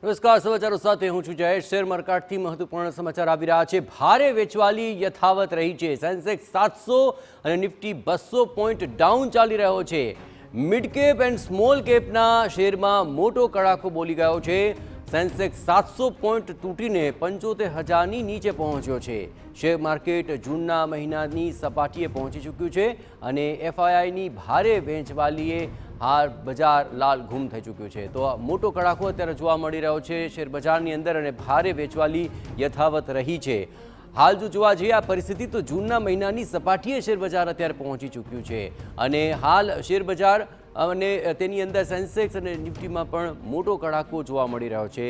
નમસ્કાર, સમાચારો સાથે હું છું જયેશ। શેર માર્કેટથી મહત્વપૂર્ણ સમાચાર આવી રહ્યા છે। ભારે વેચવાલી યથાવત રહી છે। સેન્સેક્સ 700 અને નિફ્ટી 200 પોઈન્ટ ડાઉન ચાલી રહ્યો છે। મિડ કેપ એન્ડ સ્મોલ કેપના શેરમાં મોટો કડાકો બોલી ગયો છે। સેન્સેક્સ 700 પોઈન્ટ તૂટીને 75,000ની નીચે પહોંચ્યો છે। શેર માર્કેટ જૂનના મહિનાની સપાટીએ પહોંચી ચૂક્યું છે અને એફઆઈઆઈની ભારે વેચવાલીએ હાલ બજાર લાલ ઘૂમ થઈ ચૂક્યું છે। તો મોટો કડાકો અત્યારે જોવા મળી રહ્યો છે શેર બજારની અંદર અને ભારે વેચવાલી યથાવત રહી છે। હાલ જો જોવા જઈએ આ પરિસ્થિતિ તો જૂનના મહિનાની સપાટીએ શેર બજાર અત્યારે પહોંચી ચૂક્યું છે અને હાલ શેર બજાર અને તેની અંદર સેન્સેક્સ અને નિફ્ટીમાં પણ મોટો કડાકો જોવા મળી રહ્યો છે।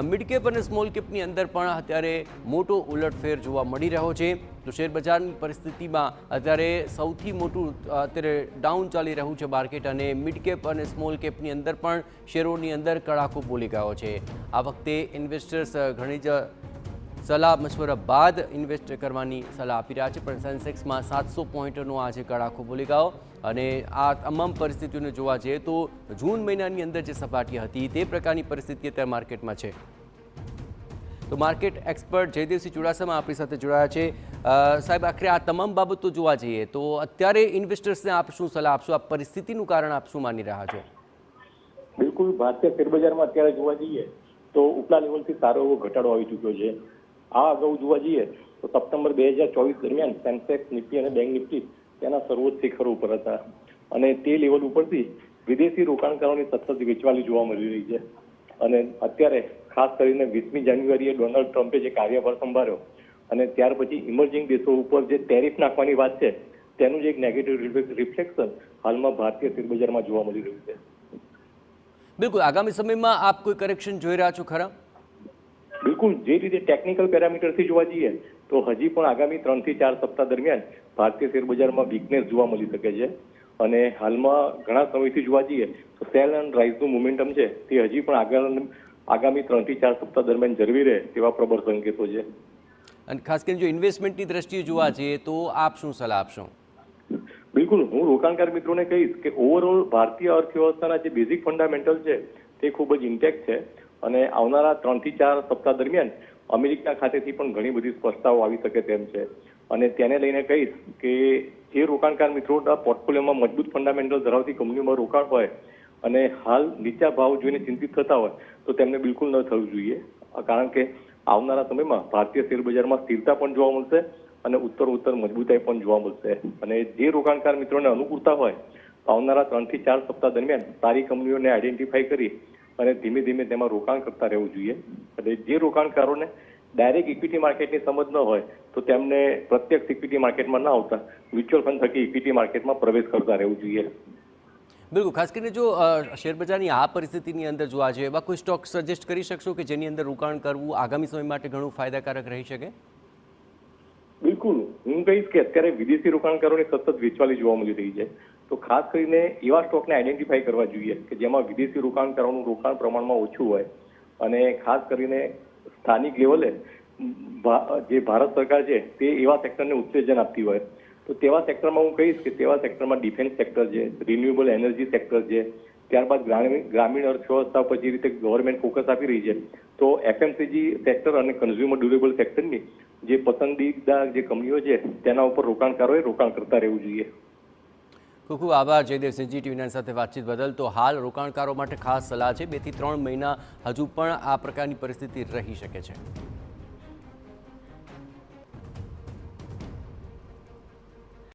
મિડ કેપ અને સ્મોલ કેપની અંદર પણ અત્યારે મોટો ઉલટફેર જોવા મળી રહ્યો છે। તો શેર બજારની પરિસ્થિતિમાં અત્યારે સૌથી મોટું અત્યારે ડાઉન ચાલી રહ્યું છે માર્કેટ અને મિડ કેપ અને સ્મોલ કેપની અંદર પણ શેરોની અંદર કડાકો બોલી ગયો છે। આ વખતે ઇન્વેસ્ટર્સ ઘણી જ સલાહ મશવરા બાદ ઇન્વેસ્ટ કરવાની સલાહ આપી રહ્યા છે, પણ સેન્સેક્સમાં 700 પોઈન્ટનો આજે કડાકો બોલી ગયો અને આ તમામ પરિસ્થિતિઓને જોવા જઈએ તો જૂન મહિનાની અંદર જે સપાટી હતી તે પ્રકારની પરિસ્થિતિ અત્યારે માર્કેટમાં છે। તો માર્કેટ એક્સપર્ટ જયદેવસિંહ ચુડાસમા આપણી સાથે જોડાયા છે। સાહેબ, આખરે આ તમામ બાબતો જોવા જઈએ તો અત્યારે ઇન્વેસ્ટર્સને આપ શું સલાહ આપશો? આ પરિસ્થિતિનું કારણ આપ શું માની રહ્યા છો? બિલકુલ, ભારતીય શેરબજારમાં અત્યારે જોવા જઈએ તો ઉપલા લેવલથી સારો એવો ઘટાડો આવી ચૂક્યો છે। આ અગાઉ જોવા જઈએ તો સપ્ટેમ્બર 2024 દરમિયાન સેન્સેક્સ, નિફ્ટી અને બેંક નિફ્ટી તેના સર્વોચ્ચ શિખરો ઉપર હતા અને તે લેવલ ઉપરથી વિદેશી રોકાણકારોની સતત વેચવાલી જોવા મળી રહી છે અને અત્યારે ખાસ કરીને 20મી જાન્યુઆરીએ ડોનાલ્ડ ટ્રમ્પે જે કાર્યભાર સંભાળ્યો અને ત્યાર પછી ઇમર્જિંગ દેશો ઉપર જે ટેરિફ નાખવાની વાત છે તેનું જ એક નેગેટિવ રિફ્લેક્શન હાલમાં ભારતીય શેરબજારમાં જોવા મળી રહ્યું છે। બિલકુલ, આગામી સમયમાં આપ કોઈ કરેક્શન જોઈ રહ્યા છો ખરા? બિલકુલ, જે રીતે ટેકનિકલ પેરામીટરથી જોવા જઈએ તો હજી પણ આગામી 3 થી 4 સપ્તાહ દરમિયાન ભારતીય શેરબજારમાં વીકનેસ જોવા મળી શકે છે અને હાલમાં ઘણા સમયથી જોવા જઈએ તો સેલ એન્ડ રાઇઝનું મોમેન્ટમ છે તે હજી પણ આગામી 3 થી 4 સપ્તાહ દરમિયાન જળવી રહે તેવા પ્રબળ સંકેતો છે। અને ખાસ કરીને જો ઇન્વેસ્ટમેન્ટની દ્રષ્ટિએ જોવા જઈએ તો આપ શું સલાહ આપશો? બિલકુલ, હું રોકાણકાર મિત્રોને કહીશ કે ઓવરઓલ ભારતીય અર્થવ્યવસ્થાના જે બેઝિક ફંડામેન્ટલ છે તે ખૂબ જ ઇન્ટેક્ટ છે અને આવનારા 3 થી 4 સપ્તાહ દરમિયાન અમેરિકા ખાતેથી પણ ઘણી બધી સ્પષ્ટતાઓ આવી શકે તેમ છે અને તેને લઈને કહીશ કે જે રોકાણકાર મિત્રોના પોર્ટફોલિયોમાં મજબૂત ફંડામેન્ટલ ધરાવતી કંપનીઓમાં રોકાણ હોય અને હાલ નીચા ભાવ જોઈને ચિંતિત થતા હોય તો તેમને બિલકુલ ન થવું જોઈએ, કારણ કે આવનારા સમયમાં ભારતીય શેરબજારમાં સ્થિરતા પણ જોવા મળશે અને ઉત્તર મજબૂતાઈ પણ જોવા મળશે અને જે રોકાણકાર મિત્રોને અનુકૂળતા હોય તો આવનારા 3 થી 4 સપ્તાહ દરમિયાન સારી કંપનીઓને આઈડેન્ટિફાઈ કરી અને ધીમે ધીમે તેમાં રોકાણ કરતા રહેવું જોઈએ અને જે રોકાણકારોને ડાયરેક્ટ ઇક્વિટી માર્કેટની સમજ ન હોય તો તેમને પ્રત્યક્ષ ઇક્વિટી માર્કેટમાં ના આવતા મ્યુચ્યુઅલ ફંડ થકી ઇક્વિટી માર્કેટમાં પ્રવેશ કરતા રહેવું જોઈએ। બિલકુલ, ખાસ કરીને જો શેરબજારની આ પરિસ્થિતિની અંદર જોવા જોઈએ એવા કોઈ સ્ટોક સજેસ્ટ કરી શકશો કે જેની અંદર રોકાણ કરવું આગામી સમય માટે ઘણું ફાયદાકારક રહી શકે? બિલકુલ, હું કહીશ કે અત્યારે વિદેશી રોકાણકારોની સતત વેચવાલી જોવા મળી રહી છે તો ખાસ કરીને એવા સ્ટોકને આઈડેન્ટિફાઈ કરવા જોઈએ કે જેમાં વિદેશી રોકાણકારોનું રોકાણ પ્રમાણમાં ઓછું હોય અને ખાસ કરીને સ્થાનિક લેવલે જે ભારત સરકાર છે તે એવા સેક્ટરને ઉત્તેજન આપતી હોય તો તેવા સેક્ટરમાં હું કહીશ કે તેવા સેક્ટરમાં ડિફેન્સ સેક્ટર છે, રિન્યુએબલ એનર્જી સેક્ટર છે, ત્યારબાદ ગ્રામીણ અર્થવ્યવસ્થા પર જે રીતે ગવર્મેન્ટ ફોકસ આપી રહી છે તો એફએમસીજી સેક્ટર અને કન્ઝ્યુમર ડ્યુરેબલ સેક્ટરની જે પસંદીદા જે કંપનીઓ છે તેના ઉપર રોકાણકારોએ રોકાણ કરતા રહેવું જોઈએ। ખૂબ ખૂબ આભાર જયદેવસિંહજી ટીવી9 સાથે વાતચીત બદલ। તો હાલ રોકાણકારો માટે ખાસ સલાહ છે, 2 થી 3 મહિના હજુ પણ આ પ્રકારની પરિસ્થિતિ રહી શકે છે।